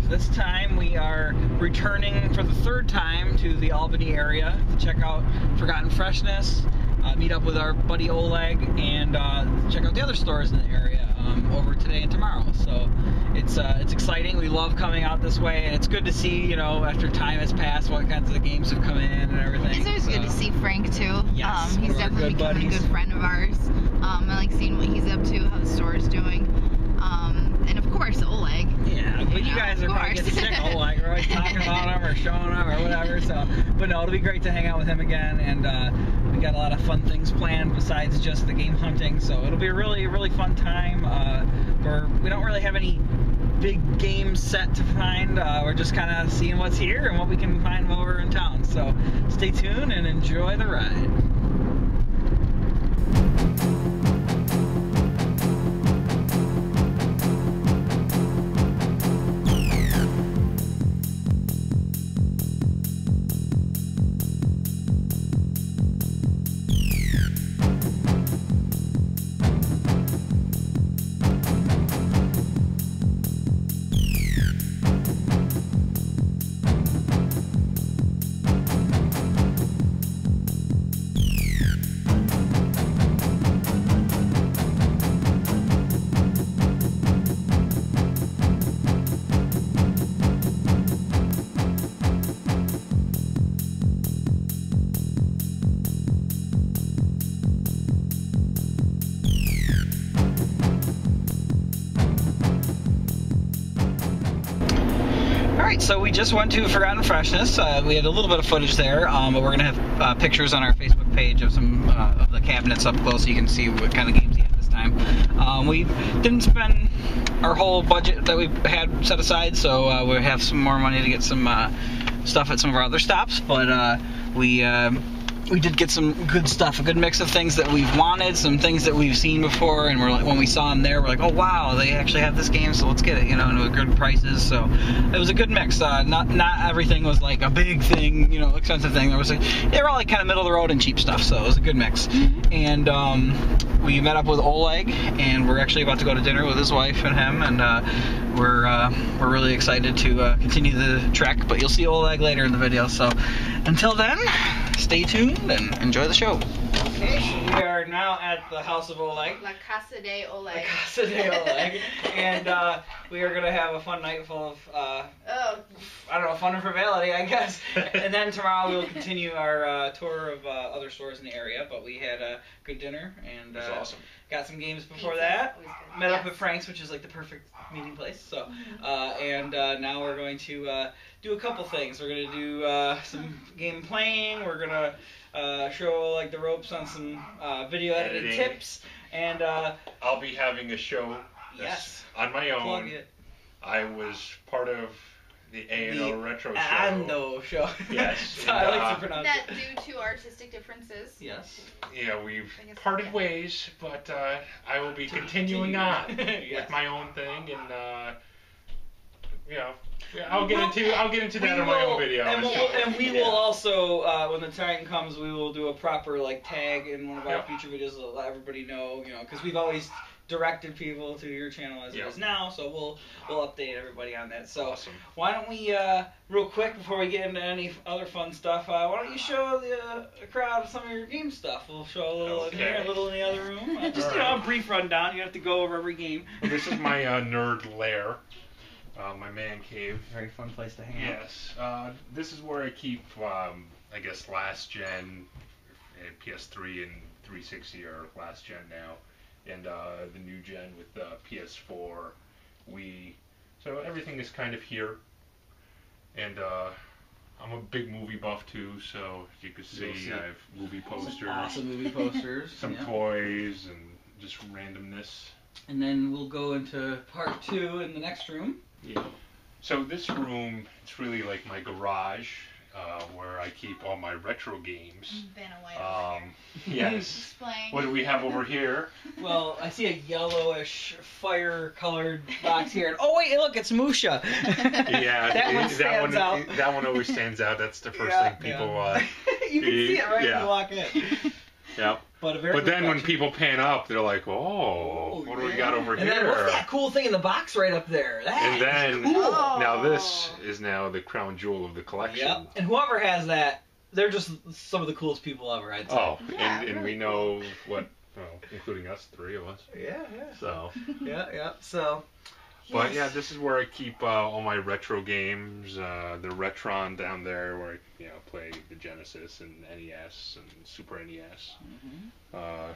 This time we are returning for the third time to the Albany area to check out Forgotten Freshness, meet up with our buddy Oleg, and check out the other stores in the area over today and tomorrow. So it's exciting. We love coming out this way, and it's good to see, you know, after time has passed, what kinds of games have come in and everything. It's always good to see Frank too. Yes, he's definitely become a good friend of ours. I like seeing what he's up to, how the store is doing. And of course, Oleg. Yeah, but you guys are probably getting sick of Oleg. We're always talking about him or showing him or whatever. So, but no, it'll be great to hang out with him again. And we got a lot of fun things planned besides just the game hunting. So it'll be a really, really fun time. We don't really have any big games set to find. We're just kind of seeing what's here and what we can find while we're in town. So stay tuned and enjoy the ride. Alright, so we just went to Forgotten Freshness. We had a little bit of footage there, but we're going to have pictures on our Facebook page of some of the cabinets up close so you can see what kind of games he had this time. We didn't spend our whole budget that we had set aside, so we have some more money to get some stuff at some of our other stops, but we did get some good stuff, a good mix of things that we've wanted, some things that we've seen before, and we're like, when we saw them there, we're like, oh wow, they actually have this game, so let's get it, you know, and it was good prices. So it was a good mix. Not everything was like a big thing, you know, expensive thing. There was they were all like kind of middle of the road and cheap stuff, so it was a good mix. And we met up with Oleg, and we're actually about to go to dinner with his wife and him, and we're really excited to continue the trek. But you'll see Oleg later in the video. So until then, stay tuned and enjoy the show. Okay, so we are now at the house of Oleg. La Casa de Oleg. La Casa de Oleg. And we are going to have a fun night full of, I don't know, fun and frivolity, I guess. And then tomorrow we'll continue our tour of other stores in the area. But we had a good dinner and awesome. Got some games before that. Met up at Frank's, which is like the perfect meeting place. So, and now we're going to do a couple things. We're going to do some game playing. We're going to show like the ropes on some video editing tips, and I'll be having a show on my own. Plug it. I was part of the A&O Retro Show. A&O show. Yes. So I like to pronounce that it. due to artistic differences. Yes. Yeah, we've parted ways, but I will be continuing on with my own thing, and I'll get into that in my own video. And we will also, when the time comes, we will do a proper like tag in one of our future videos to let everybody know, you know, because we've always directed people to your channel as it is now, so we'll update everybody on that. So why don't we, real quick before we get into any other fun stuff, why don't you show the crowd some of your game stuff? We'll show a little in here, a little in the other room. Just you know, a brief rundown. You have to go over every game. Well, this is my nerd lair. My man cave. Very fun place to hang out. Yes. This is where I keep, I guess, last gen, PS3 and 360 are last gen now, and the new gen with PS4, Wii. So everything is kind of here. And I'm a big movie buff too, so as you can see, I have movie posters. Awesome movie posters. Some toys and just randomness. And then we'll go into part 2 in the next room. Yeah. So this room, it's really like my garage, where I keep all my retro games. Vanna White over Yes. Displaying. What do we have over here? Well, I see a yellowish fire-colored box here. Oh wait, look, it's Musha. Yeah, that one stands out. That one always stands out. That's the first thing people. You can see it right when you walk in. Yeah. But then when people pan up, they're like, "Oh, what do we got over and here?" Then what's that cool thing in the box right up there? And then cool. Now this is now the crown jewel of the collection. Yep. And whoever has that, they're just some of the coolest people ever, I'd say. Oh, Yeah, and we know what, well, including us, 3 of us. Yeah. So. Yeah. So. But yeah, this is where I keep all my retro games. The Retron down there, where I play the Genesis and NES and Super NES. I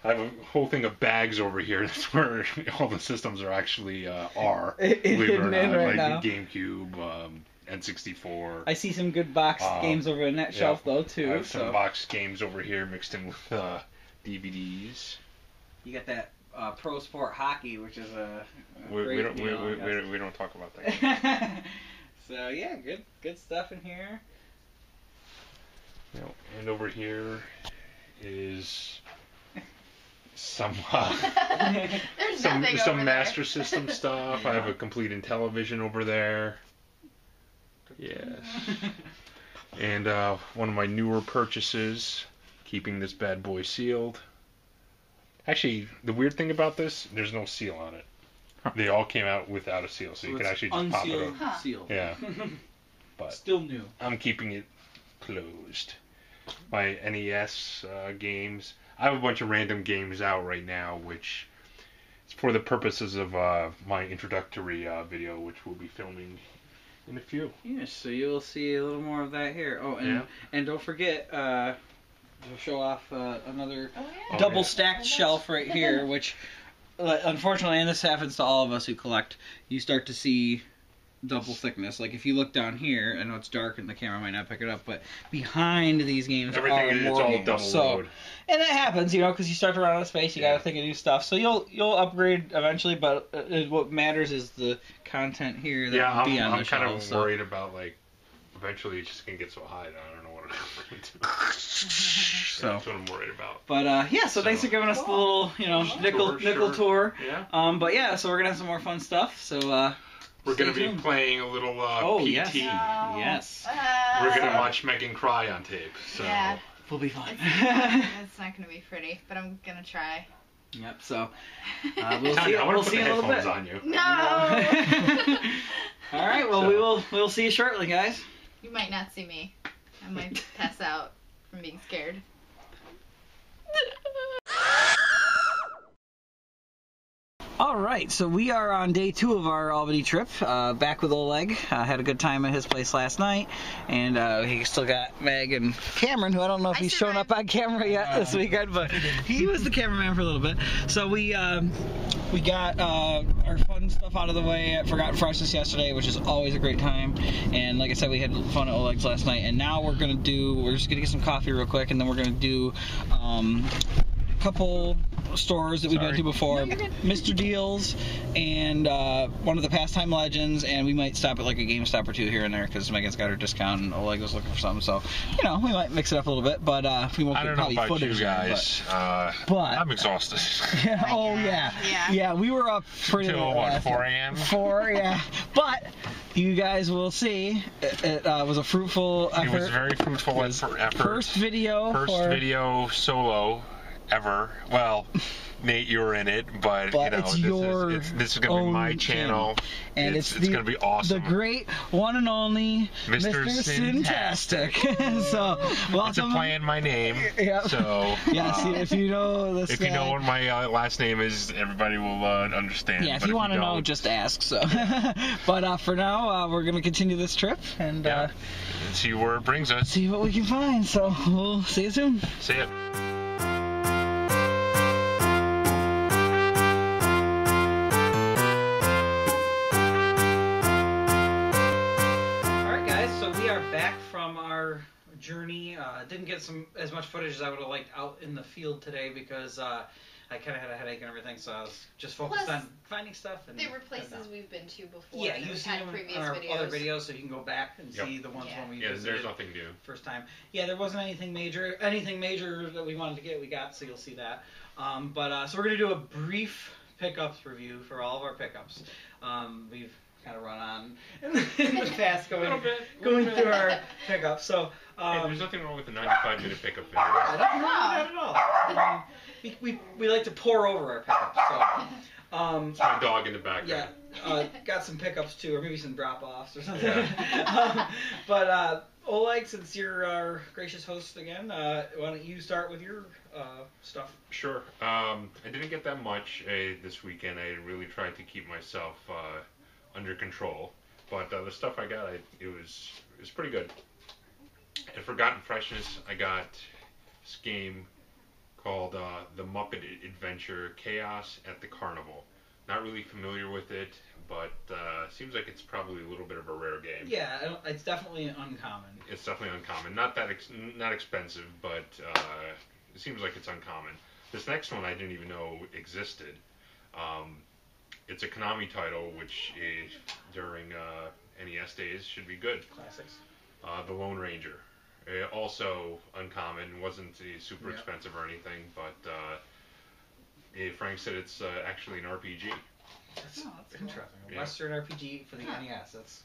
have a whole thing of bags over here. That's where all the systems are actually are. Believe it or not, right like now. the GameCube, N64. I see some good boxed games over in that shelf though too. I have some boxed games over here mixed in with DVDs. You got that Pro Sport Hockey, which is a We don't talk about that. So yeah, good stuff in here. And over here is some There's nothing some over Master there. System stuff. I have a complete Intellivision over there. Yes. And one of my newer purchases, keeping this bad boy sealed. Actually, the weird thing about this, there's no seal on it. They all came out without a seal, so you can actually just pop it unsealed, open. sealed. Yeah. But Still new. I'm keeping it closed. My NES games. I have a bunch of random games out right now, which is for the purposes of my introductory video, which we'll be filming in a few. Yes, so you'll see a little more of that here. Oh, and don't forget to show off another double stacked shelf right here, which unfortunately, and this happens to all of us who collect, you start to see double thickness. Like if you look down here, I know it's dark and the camera might not pick it up, but behind these games Everything are is more all games. double load. And that happens, because you start to run out of space. You got to think of new stuff. So you'll upgrade eventually, but what matters is the content here that will be on the shelf. I'm kind of worried about eventually it's just gonna get so high that I don't know what I'm going to do. So that's what I'm worried about. But so thanks for giving us the little nickel tour. Yeah. But yeah, so we're gonna have some more fun stuff. So we're gonna be playing a little PT. Yes. We're gonna watch Megan cry on tape. So. Yeah. Will be fun. It's not gonna be pretty, but I'm gonna try. Yep. So we'll see you in a little bit. On you. No. All right. Well, we'll see you shortly, guys. You might not see me. I might pass out from being scared. All right, so we are on day 2 of our Albany trip, back with Oleg. Had a good time at his place last night, and he still got Meg and Cameron, who I don't know if he's shown up on camera yet this weekend, but he was the cameraman for a little bit. So we got our fun stuff out of the way at Forgotten Freshness yesterday, which is always a great time, and like I said, we had fun at Oleg's last night, and now we're just gonna get some coffee real quick, and then we're gonna do couple stores that we've been to before, Mr. Deals and one of the Pastime Legends, and we might stop at like a GameStop or 2 here and there because Megan's got her discount and Oleg was looking for something, so we might mix it up a little bit, but we won't get probably footage. I don't know about you guys, but I'm exhausted. Yeah, we were up pretty till what, 4 a.m.? 4, yeah, but you guys will see it was a fruitful effort. It was very fruitful effort. First video solo ever. Well, Nate, you were in it, but it's this is going to be my channel, and it's going to be awesome. The great one and only Mr. Sintastic. So, welcome. It's a play in my name. Yep. So, yes, if you know this. If you know what my last name is, everybody will understand. Yeah, if you want to know, just ask. So, but for now, we're going to continue this trip and see where it brings us. See what we can find. So, we'll see you soon. See ya. Back from our journey Didn't get as much footage as I would have liked out in the field today because I kind of had a headache and everything, so I was just focused on finding stuff. And they were places we've been to before. Yeah, you've seen them on our other videos, so you can go back and see the ones when we visited. There's nothing new. First time. Yeah, there wasn't anything major that we wanted to get. We got, so you'll see that. So we're gonna do a brief pickups review for all of our pickups. We've kind of run on in the past going through our pickups. So there's nothing wrong with the 95-minute pickup video. I don't know, not at all. We like to pour over our pickups. So it's my dog in the background. Yeah, got some pickups too, or maybe some drop-offs or something. Yeah. Oleg, since you're our gracious host again, why don't you start with your stuff? Sure. I didn't get that much this weekend. I really tried to keep myself under control, but the stuff I got, it was pretty good. And Forgotten Freshness, I got this game called The Muppet Adventure Chaos at the Carnival. Not really familiar with it, but seems like it's probably a little bit of a rare game. Yeah, it's definitely uncommon. It's definitely uncommon. Not that not expensive, but it seems like it's uncommon. This next one I didn't even know existed. It's a Konami title, which during NES days should be good. Classics. The Lone Ranger. Also uncommon. Wasn't super expensive or anything, but Frank said it's actually an RPG. That's interesting. A Yeah. Western RPG for the NES. That's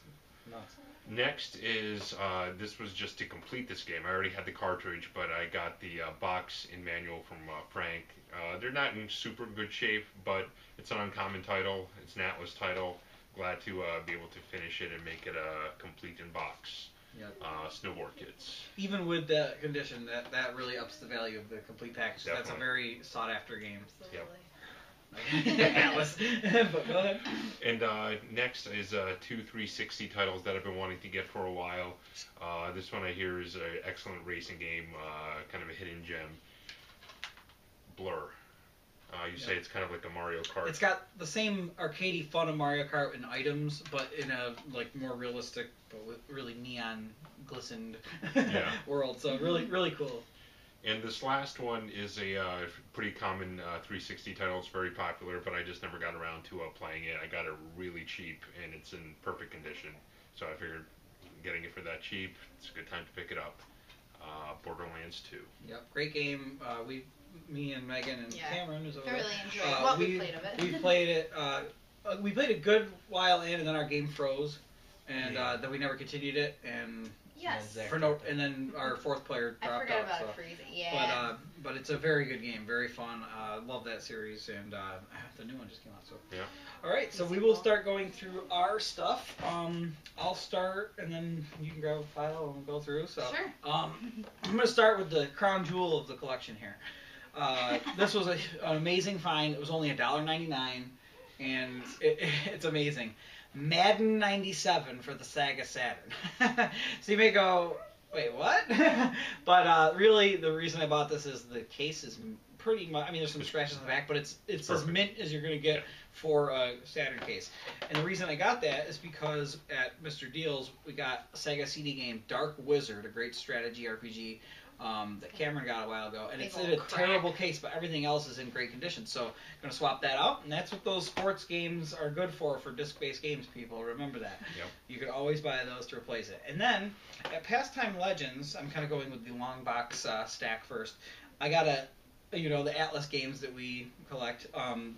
nuts. Next is, this was just to complete this game. I already had the cartridge, but I got the box and manual from Frank. They're not in super good shape, but it's an uncommon title. It's an Atlas title. Glad to be able to finish it and make it a complete in box. Yep. Snowboard Kids. Even with that condition, that really ups the value of the complete package. Definitely. That's a very sought after game. Absolutely. Atlas. But go ahead. And next is 2 360 titles that I've been wanting to get for a while. This one I hear is an excellent racing game, kind of a hidden gem. Blur. You say it's kind of like a Mario Kart. It's got the same arcadey fun of Mario Kart in items, but in a more realistic, but with really neon glistened world. So really cool. And this last one is a pretty common 360 title. It's very popular, but I just never got around to playing it. I got it really cheap, and it's in perfect condition. So I figured getting it for that cheap, it's a good time to pick it up. Borderlands 2. Yep, great game. Me and Megan and Cameron is over. I really enjoyed what we played of it. We played it. We played a good while in, and then our game froze, and then we never continued it. And and then our fourth player dropped out. I forgot about it freezing. Yeah. But it's a very good game, very fun. Love that series, and the new one just came out. So yeah. All right, so we will start going through our stuff. I'll start, and then you can grab a file and we'll go through. So sure. I'm gonna start with the crown jewel of the collection here. This was an amazing find. It was only $1.99, and it's amazing. Madden 97 for the Sega Saturn. So you may go, wait, what? But really, the reason I bought this is the case is pretty much, I mean, there's some scratches on the back, but it's as mint as you're going to get for a Saturn case. And the reason I got that is because at Mr. Deals, we got a Sega CD game, Dark Wizard, a great strategy RPG, that Cameron got a while ago, and it's in a terrible case, but everything else is in great condition. So I'm going to swap that out, and that's what those sports games are good for disc-based games, people. Remember that. Yep. You could always buy those to replace it. And then, at Pastime Legends, I'm kind of going with the long box stack first. I got the Atlas games that we collect.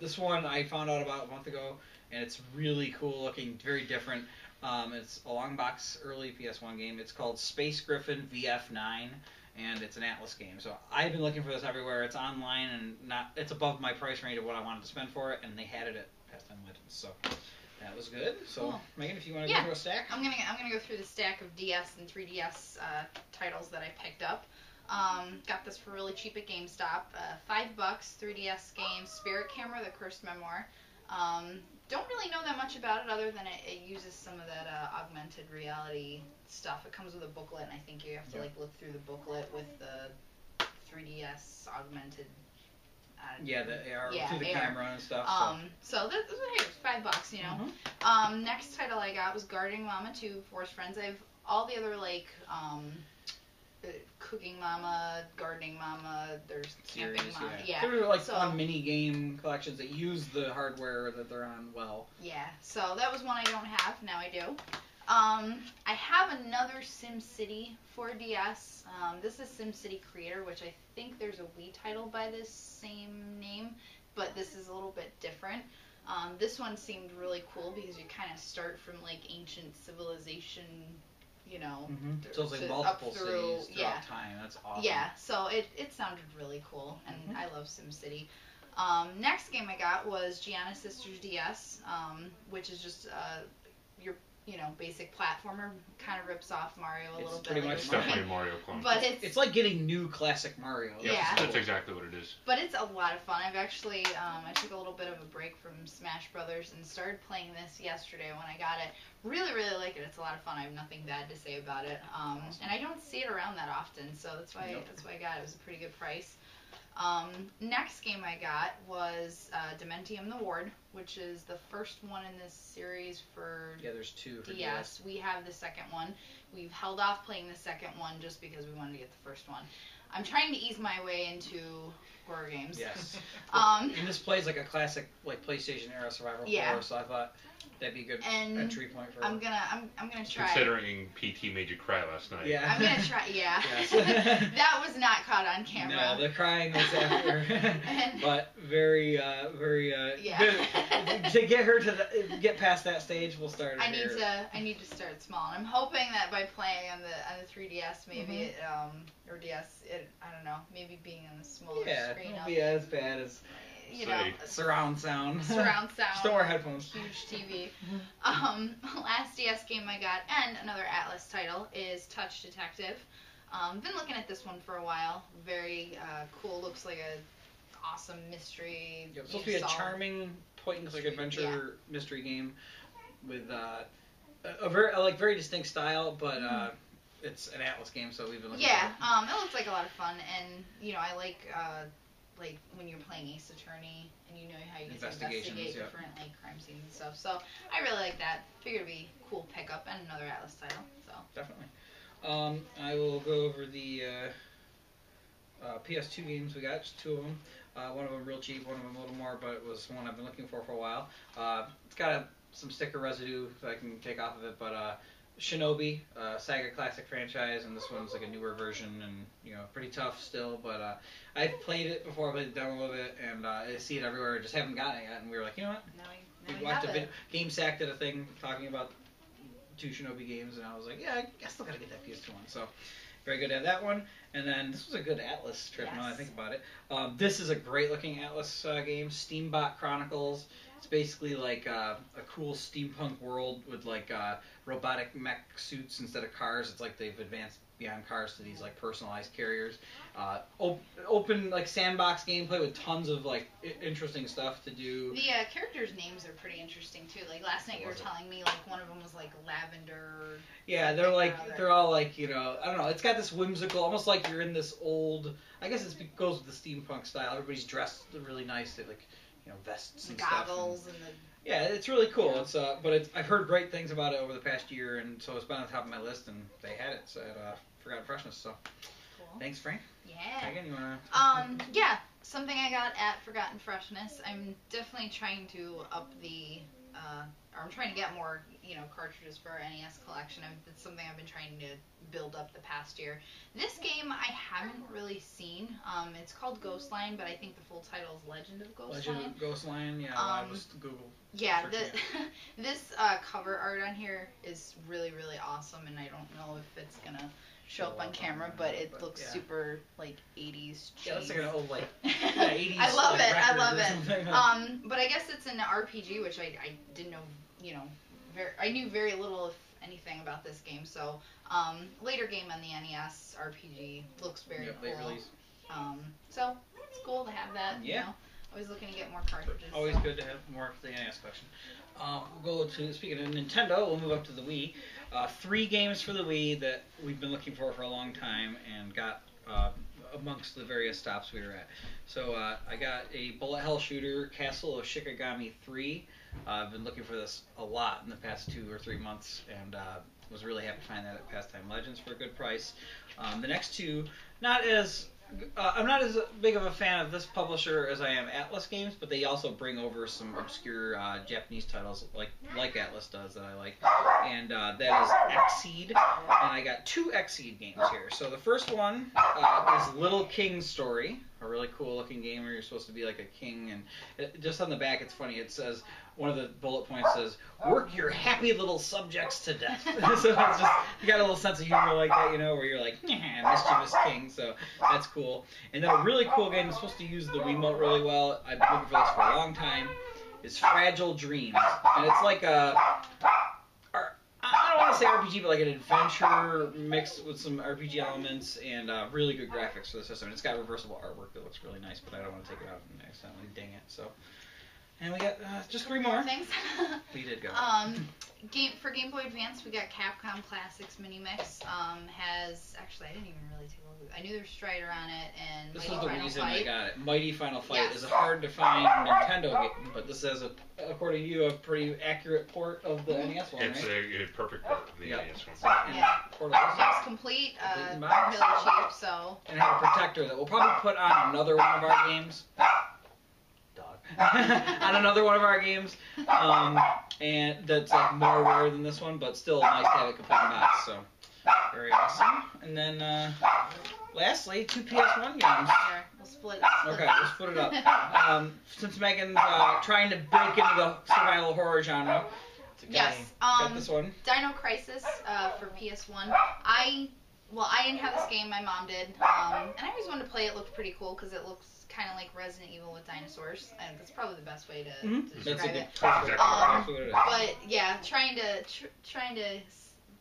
This one I found out about a month ago, and it's really cool looking, very different. It's a long box early PS1 game. It's called Space Griffin VF9. And it's an Atlas game. So I've been looking for this everywhere. It's online, and it's above my price range of what I wanted to spend for it, and they had it at Pastime Legends. So that was good. So cool. Megan, if you want to go through a stack. I'm gonna go through the stack of DS and 3DS titles that I picked up. Got this for really cheap at GameStop. $5, 3DS game, Spirit Camera, The Cursed Memoir. Don't really know that much about it other than it uses some of that augmented reality stuff. It comes with a booklet, and I think you have to look through the booklet with the 3DS augmented. The AR through the camera and stuff. So this was $5, you know. Mm-hmm. Next title I got was Guarding Mama 2, Forest Friends. I have all the other Cooking Mama, Gardening Mama, there's Camping Series, Mama. yeah. Yeah. There were like So- fun mini game collections that use the hardware that they're on well. Yeah, so that was one I don't have. Now I do. I have another SimCity for DS. This is SimCity Creator, which I think there's a Wii title by this same name, but this is a little bit different. This one seemed really cool because you kind of start from like ancient civilization, you know. So it's like to- multiple up through, cities throughout time. That's awesome. Yeah, so it sounded really cool, and I love SimCity. Next game I got was Gianna Sisters DS, which is just your basic platformer. Kind of rips off Mario a It's little bit. pretty like much It's you're definitely saying. a Mario clone. But It's like getting new classic Mario. Yeah. That's exactly what it is. But it's a lot of fun. I've actually, I took a little bit of a break from Smash Brothers and started playing this yesterday when I got it. Really, really like it. It's a lot of fun. I have nothing bad to say about it. And I don't see it around that often, so that's why I got it. It was a pretty good price. Next game I got was Dementium the Ward, which is the first one in this series for there's two for DS. We have the second one. We've held off playing the second one just because we wanted to get the first one. I'm trying to ease my way into horror games. Yes. And this plays like a classic like PlayStation era survival horror, so I thought that'd be a good entry point for. I'm gonna try. Considering PT made you cry last night. Yeah. I'm gonna try. Yeah. Yes. That was not caught on camera. No, the crying was after. But very. Yeah. To get her to get past that stage, we'll start. I need to start small. And I'm hoping that by playing on the 3DS, maybe or DS, I don't know, maybe being on the smaller screen. It won't be as bad as surround sound. Surround sound. Just don't wear headphones. Huge TV. Last DS game I got, and another Atlas title, is Touch Detective. Been looking at this one for a while. Very cool. Looks like a awesome mystery. It's supposed to be a charming point-and-click adventure mystery game with a very distinct style, but it's an Atlas game, so we've been looking at it. It looks like a lot of fun, and I like when you're playing Ace Attorney, and you know how you get to investigate different like crime scenes and stuff. So I really like that. Figured it'd be a cool pickup and another Atlas title. So definitely. I will go over the PS2 games we got. Just two of them. One of them real cheap, one of them a little more, but it was one I've been looking for a while. It's got some sticker residue that I can take off of it, but Shinobi, Sega classic franchise, and this one's like a newer version, and pretty tough still. But I've played it before. I played the demo of it, and I see it everywhere. Just haven't gotten it yet, and we were like, you know what? now we watched a video. GameSack did a thing talking about 2 Shinobi games, and I was like, yeah, I still gotta get that PS2 one. So very good to have that one. And then this was a good Atlas trip. Now that I think about it, this is a great looking Atlas game, Steambot Chronicles. It's basically like a cool steampunk world with like robotic mech suits instead of cars. It's like they've advanced beyond cars to these like personalized carriers. Open like sandbox gameplay with tons of like interesting stuff to do. The characters' names are pretty interesting too. Like last night you were telling me like one of them was like Lavender. Yeah, they're all like I don't know. It's got this whimsical, almost like you're in this old. I guess it goes with the steampunk style. Everybody's dressed really nice. They like vests and goggles stuff. and the. Yeah, it's really cool. It's I've heard great things about it over the past year, and so it's been on the top of my list, and they had it at Forgotten Freshness. So, cool. Thanks, Frank. Yeah. Again, you wanna? Yeah, something I got at Forgotten Freshness. I'm definitely trying to up the, or I'm trying to get more, cartridges for our NES collection. It's something I've been trying to build up the past year. This game I haven't really seen. It's called Ghostline, but I think the full title is Legend of Ghostline. Legend of Ghostline, yeah. I just Google. Yeah, this cover art on here is really, really awesome, and I don't know if it's gonna show up on camera, but it looks super like 80s cheese. Yeah, it's like an old 80s. I love it. I love it. But I guess it's an RPG, which I didn't know. I knew very little, if anything, about this game. So later game on the NES RPG looks very cool. Late release. So it's cool to have that. Yeah. Always looking to get more cartridges. Always good to have more for the NES collection. We'll go to, speaking of Nintendo, we'll move up to the Wii. 3 games for the Wii that we've been looking for a long time and got amongst the various stops we were at. So I got a bullet hell shooter, Castle of Shikigami 3. I've been looking for this a lot in the past 2 or 3 months, and was really happy to find that at Pastime Legends for a good price. The next two, not as I'm not as big of a fan of this publisher as I am Atlas Games, but they also bring over some obscure Japanese titles like Atlas does that I like, and that is Xseed, and I got 2 Xseed games here. So the first one is Little King's Story, a really cool looking game where you're supposed to be like a king, and just on the back it's funny, it says, one of the bullet points says, work your happy little subjects to death. So it's just, you got a little sense of humor like that, you know, where you're like, mischievous king, so that's cool. And then a really cool game that's supposed to use the Wiimote really well, I've been looking for this for a long time, is Fragile Dreams. And it's like a, I don't want to say RPG, but like an adventure mixed with some RPG elements and really good graphics for the system. And it's got reversible artwork that looks really nice, but I don't want to take it out and accidentally ding it, so. And we got just 3 more things. We did go. For Game Boy Advance, we got Capcom Classics Mini Mix. Actually, I didn't even really take a look. I knew there was Strider on it and This Mighty was the Final reason Fight. I got it. Mighty Final Fight Yes. is a hard to find Nintendo game, but this is, according to you, a pretty accurate port of the NES one, It's right? a perfect port of the NES one. So, Yeah. portable. Box complete, in box. really cheap, so. And have a protector that we'll probably put on another one of our games. On another one of our games, and that's like more rare than this one, but still nice to have it complete in box. So very awesome. And then lastly, 2 PS1 games. There, we'll split it. Okay, we'll split it up. Since Megan's trying to break into the survival horror genre, Yes. got this one. Dino Crisis for PS1. I didn't have this game. My mom did, and I always wanted to play it. It looked pretty cool because it looks kind of like Resident Evil with dinosaurs, and that's probably the best way to That's describe a it. good that's what it is. But yeah, trying to get into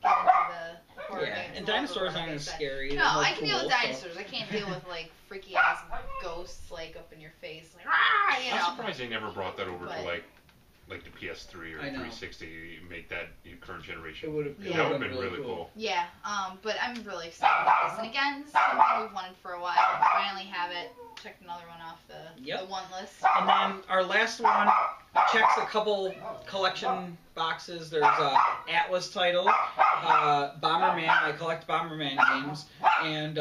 the horror Yeah, games. and a little dinosaurs bit, aren't like as I said. scary. No, They're more I can deal with cool, so- dinosaurs. I can't deal with like freaky ass ghosts like up in your face, like rah, you I'm know. surprised they never brought that over But- to like the PS3 or I know. 360, make that current generation. It would have Yeah. That would have been really cool. Yeah, but I'm really excited about this. And again, this is something we've wanted for a while. Finally have it. Checked another one off the one list. And then our last one checks a couple collection boxes. There's a Atlas title, Bomberman. I collect Bomberman games, and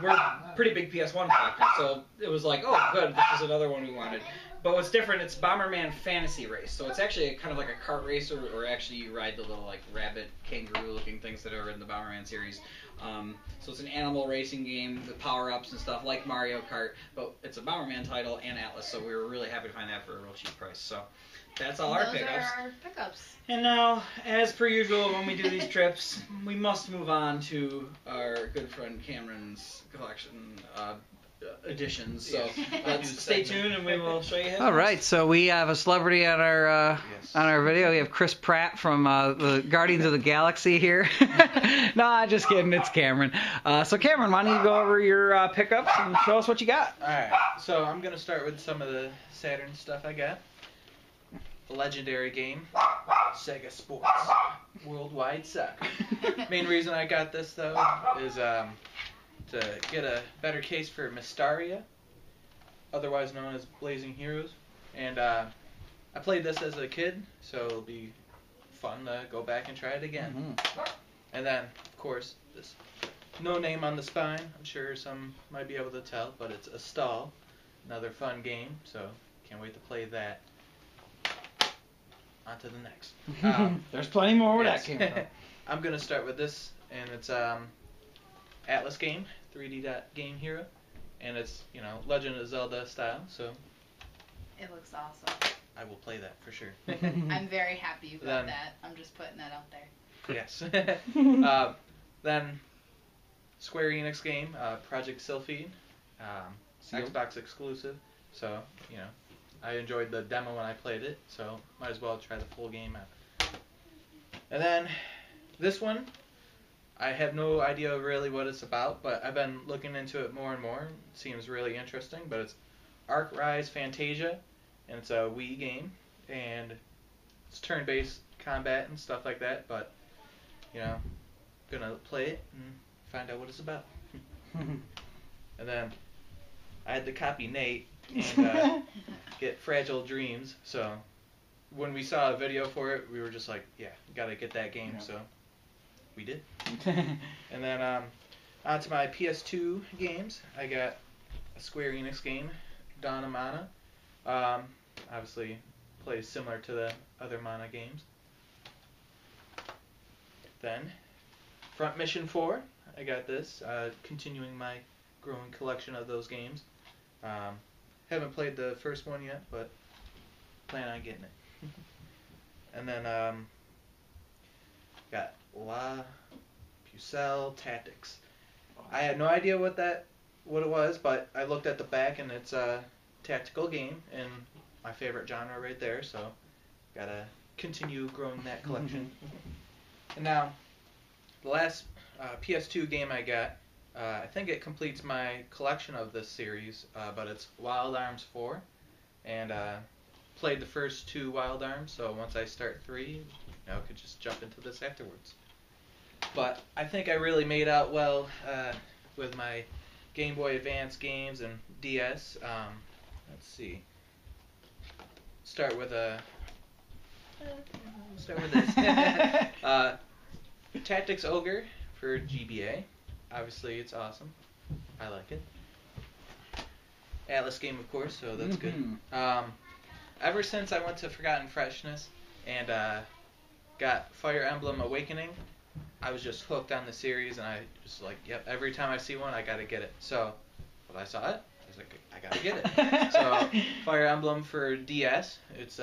we're pretty big PS1 collectors, so it was like, oh, good, this is another one we wanted. But what's different, it's Bomberman Fantasy Race. So it's actually kind of like a kart race, or actually you ride the little like rabbit, kangaroo-looking things that are in the Bomberman series. So it's an animal racing game with power-ups and stuff like Mario Kart, but it's a Bomberman title and Atlas, so we were really happy to find that for a real cheap price. So that's all our Those pickups. are our pickups. And now, as per usual, when we do these trips, we must move on to our good friend Cameron's collection editions. So let's stay tuned, and we will show you his. All right, so we have a celebrity on our video. We have Chris Pratt from the Guardians of the Galaxy here. No, just kidding. It's Cameron. So Cameron, why don't you go over your pickups and show us what you got? All right. So I'm gonna start with some of the Saturn stuff I got. The legendary game, Sega Sports Worldwide Soccer. Main reason I got this though is to get a better case for Mystaria, otherwise known as Blazing Heroes, and I played this as a kid, so it'll be fun to go back and try it again. Mm-hmm. And then, of course, this no name on the spine. I'm sure some might be able to tell, but it's a stall, another fun game. So can't wait to play that. On to the next. There's plenty more where Yes. that came from. I'm gonna start with this, and it's Atlas game, 3D game hero, and it's Legend of Zelda style. So It looks awesome. I will play that for sure. I'm very happy you got Then- that. I'm just putting that out there. Yes. Then Square Enix game, Project Sylphid, Xbox exclusive. So I enjoyed the demo when I played it, so might as well try the full game out. And then this one, I have no idea really what it's about, but I've been looking into it more and more. It seems really interesting, but it's Arc Rise Fantasia, and it's a Wii game, and it's turn-based combat and stuff like that, but gonna play it and find out what it's about. And then I had to copy Nate and get Fragile Dreams, so when we saw a video for it, we were just like, yeah, gotta get that game. Yeah. So We did. And then on to my PS2 games. I got a Square Enix game, Dawn of Mana. Obviously plays similar to the other Mana games. Then Front Mission 4. I got this, continuing my growing collection of those games. Haven't played the first one yet, but plan on getting it. And then got La Pucelle Tactics. I had no idea what it was, but I looked at the back and it's a tactical game and my favorite genre right there, so gotta continue growing that collection. And now, the last PS2 game I got, I think it completes my collection of this series, but it's Wild Arms 4, and played the first 2 Wild Arms, so once I start 3, I could just jump into this afterwards. But I think I really made out well with my Game Boy Advance games and DS. Let's see. Start with this. Tactics Ogre for GBA. Obviously, it's awesome. I like it. Atlas game, of course, so that's good. Ever since I went to Forgotten Freshness and got Fire Emblem Awakening, I was just hooked on the series, and I just like, yep, every time I see one, I gotta get it. So, when I saw it, I was like, I gotta get it. So, Fire Emblem for DS, it's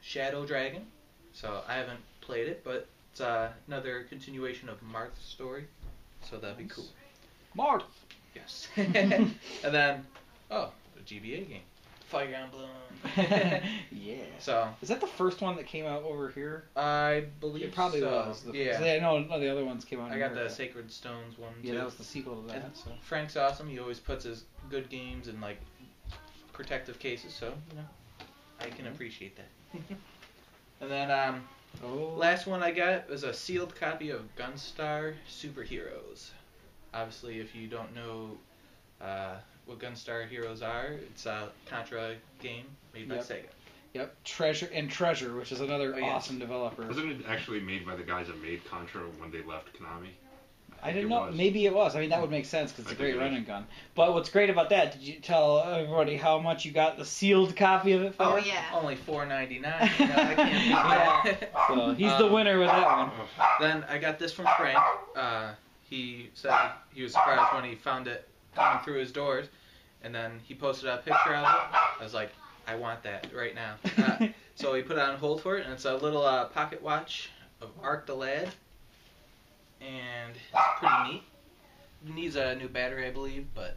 Shadow Dragon. So, I haven't played it, but it's another continuation of Marth's story. So, that'd be cool. Marth! Yes. And then, the GBA game. Fire Emblem. Yeah. So is that the first one that came out over here? I believe it probably so. was. Yeah. I know the other ones came out. I got the Sacred Stones one too. Yeah, that was the sequel to that. And so. Frank's awesome. He always puts his good games in like protective cases, so I can appreciate that. And then last one I got was a sealed copy of Gunstar Superheroes. Obviously, if you don't know what Gunstar Heroes are, it's a Contra game made by Sega. Yep, Treasure, which is another awesome developer. Wasn't it actually made by the guys that made Contra when they left Konami? I didn't know. Maybe it was. I mean, that would make sense because it's a great running gun. But what's great about that? Did you tell everybody how much you got the sealed copy of it for? Oh yeah. Only $4.99. I can't beat that. So he's the winner with that one. Then I got this from Frank. He said he was surprised when he found it coming through his doors, and then he posted a picture of it. I was like, I want that right now. So he put it on hold for it, and it's a little pocket watch of Arc the Lad, and it's pretty neat. It needs a new battery, I believe, but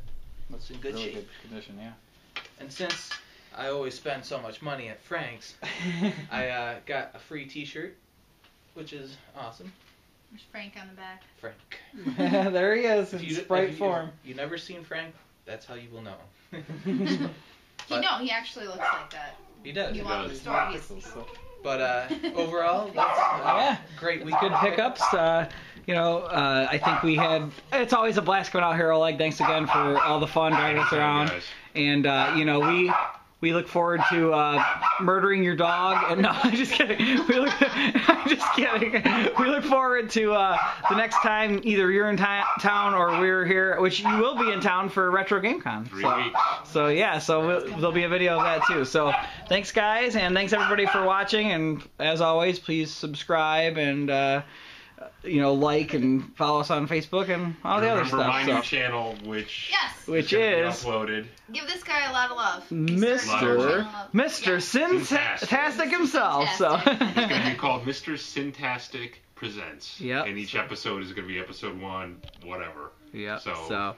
it's in good shape. Good condition, yeah. And since I always spend so much money at Frank's, I got a free T-shirt, which is awesome. There's Frank on the back. Frank. There he is in Sprite form. If you've never seen Frank, that's how you will know him. He actually looks like that. He does. You want the story. But overall, that's great. We good pickups. I think we had. It's always a blast coming out here, Oleg. Thanks again for all the fun driving us around. And we look forward to murdering your dog. And no, I'm just kidding. I'm just kidding. We look forward to the next time either you're in town or we're here, which you will be in town for Retro GameCon. 3 weeks. So there'll be a video of that too. So thanks guys, and thanks everybody for watching. And as always, please subscribe and like and follow us on Facebook and all the other stuff. My new channel, which is uploaded. Give this guy a lot of love. Mr. Syntastic himself. So it's going to be called Mr. Syntastic Presents. Yep. And each episode is going to be episode 1, whatever. Yeah. So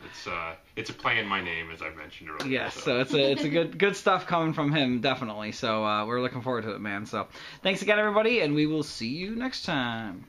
it's a play in my name, as I mentioned earlier. Yes. So it's a good stuff coming from him, definitely. So we're looking forward to it, man. So thanks again, everybody, and we will see you next time.